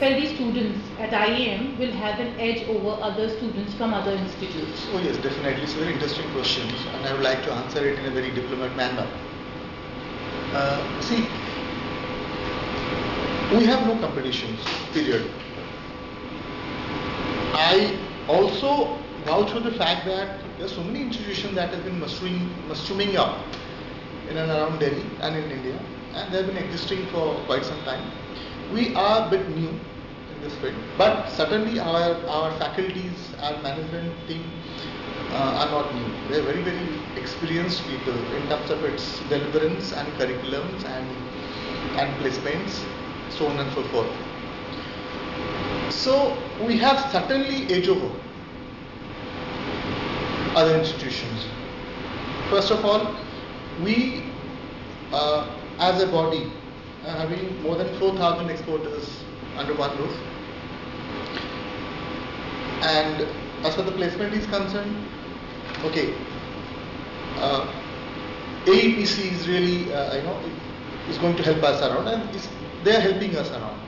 felt these students at IAM will have an edge over other students from other institutes? Oh yes, definitely. It's a very interesting question, and I would like to answer it in a very diplomat manner. See, we have no competitions, period. I also vouch for the fact that there are so many institutions that have been mushrooming up in and around Delhi and in India, and they have been existing for quite some time. We are a bit new in this field, but certainly our faculties, our management team are not new. They are very, very experienced people in terms of its deliverance and curriculums and placements, so on and so forth. So we have certainly edge over other institutions. First of all, we as a body having more than 4,000 exporters under one roof, and as far as the placement is concerned, okay, AEPC is really is going to help us around, and they are helping us around,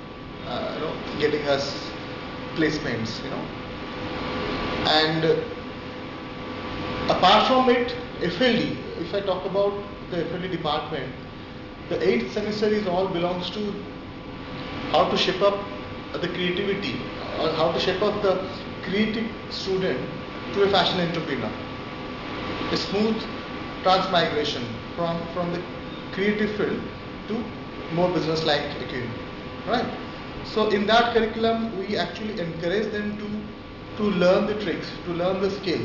getting us placements, and apart from it, FLD, if I talk about the FLD department, the 8th semester is all belongs to how to shape up the creativity, or how to shape up the creative student to a fashion entrepreneur. A smooth transmigration from the creative field to more business-like acumen, right? So in that curriculum, we actually encourage them to learn the tricks, to learn the skill,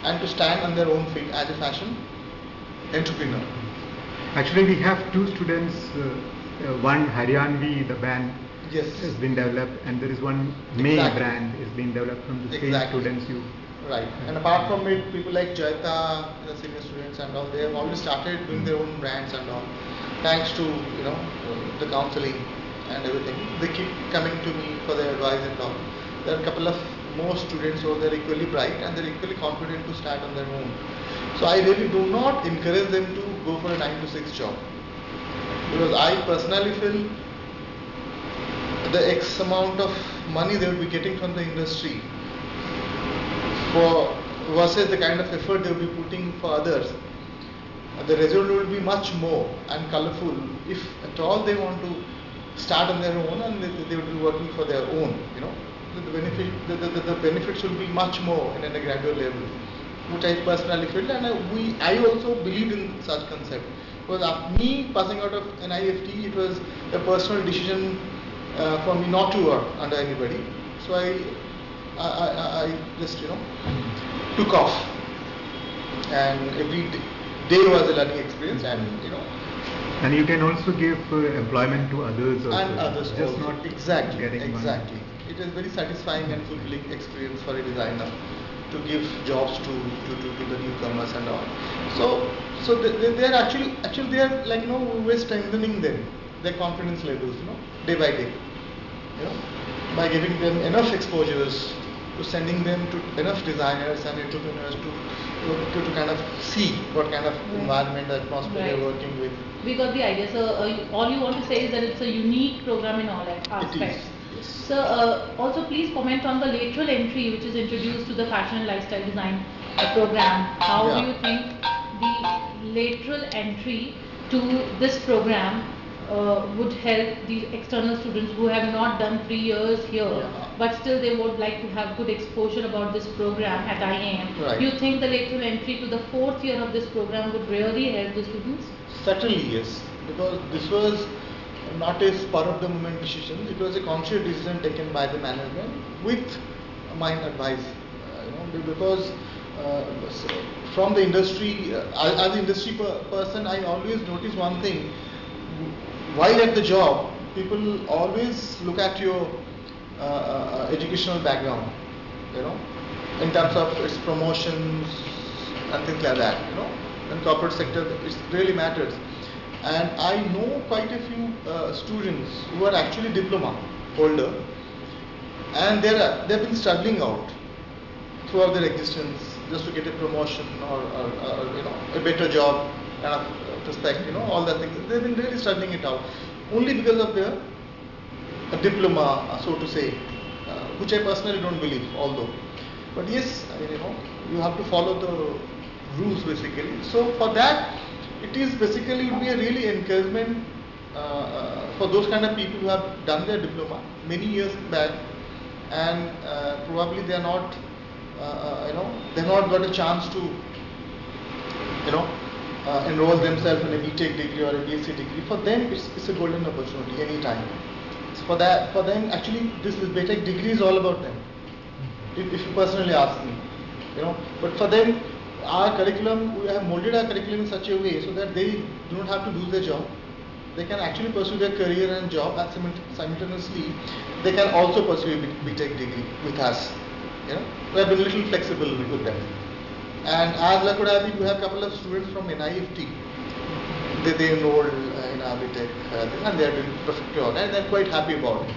and to stand on their own feet as a fashion entrepreneur. Actually, we have two students. One Haryanvi, the band, yes, has been developed, and there is one May brand is being developed from the same students you. Right. And apart from it, people like Jaita, the senior students and all, they have already started doing their own brands and all. Thanks to the counseling and everything, they keep coming to me for their advice and all. There are a couple of more students who are equally bright and they're equally confident to start on their own. So I really do not encourage them to go for a 9 to 6 job, because I personally feel the X amount of money they will be getting from the industry for versus the kind of effort they will be putting for others, the result will be much more and colorful if at all they want to start on their own and they will be working for their own. The benefits will be much more in a gradual level, which I personally feel, and I also believe in such concept. Because after me passing out of NIFT, it was a personal decision for me not to work under anybody. So I just took off, and every day was a learning experience, and And you can also give employment to others also. And others just also. not Exactly. getting Exactly. It is very satisfying and fulfilling experience for a designer to give jobs to the newcomers and all. So they are actually they are like we're strengthening them, their confidence levels, day by day, by giving them enough exposures, to sending them to enough designers and entrepreneurs to kind of see what kind of environment, atmosphere they're working with. We got the idea. So all you want to say is that it's a unique program in all aspects. It is. Yes. So also please comment on the lateral entry which is introduced to the fashion and lifestyle design program. How do you think the lateral entry to this program would help these external students who have not done 3 years here, but still they would like to have good exposure about this program at IAM? Right. Do you think the lateral entry to the 4th year of this program would really help the students? Certainly yes, because this was not a spur of the moment decision. It was a conscious decision taken by the management with my advice. Because from the industry, as an industry person, I always notice one thing. While at the job, people always look at your educational background, in terms of its promotions and things like that, in corporate sector, it really matters. And I know quite a few students who are actually diploma holder, and they've been struggling out throughout their existence just to get a promotion or a better job kind of prospect, all that things. They've been really struggling it out only because of their a diploma, so to say, which I personally don't believe, although. But yes, I mean, you have to follow the rules basically. So for that, it is basically would be a really encouragement for those kind of people who have done their diploma many years back, and probably they are not, they've not got a chance to, enroll themselves in a BTech degree or a BSc degree. For them, it's a golden opportunity anytime. So for them, actually, this is BTech degree is all about them. If you personally ask me, but for them, our curriculum, we have molded our curriculum in such a way so that they do not have to lose their job. They can actually pursue their career and job, and simultaneously, they can also pursue a BTech degree with us. We have been a little flexible with them. And as luck would have it, we have a couple of students from NIFT. They enrolled in our BTech and they are doing perfectly all right. They're quite happy about it.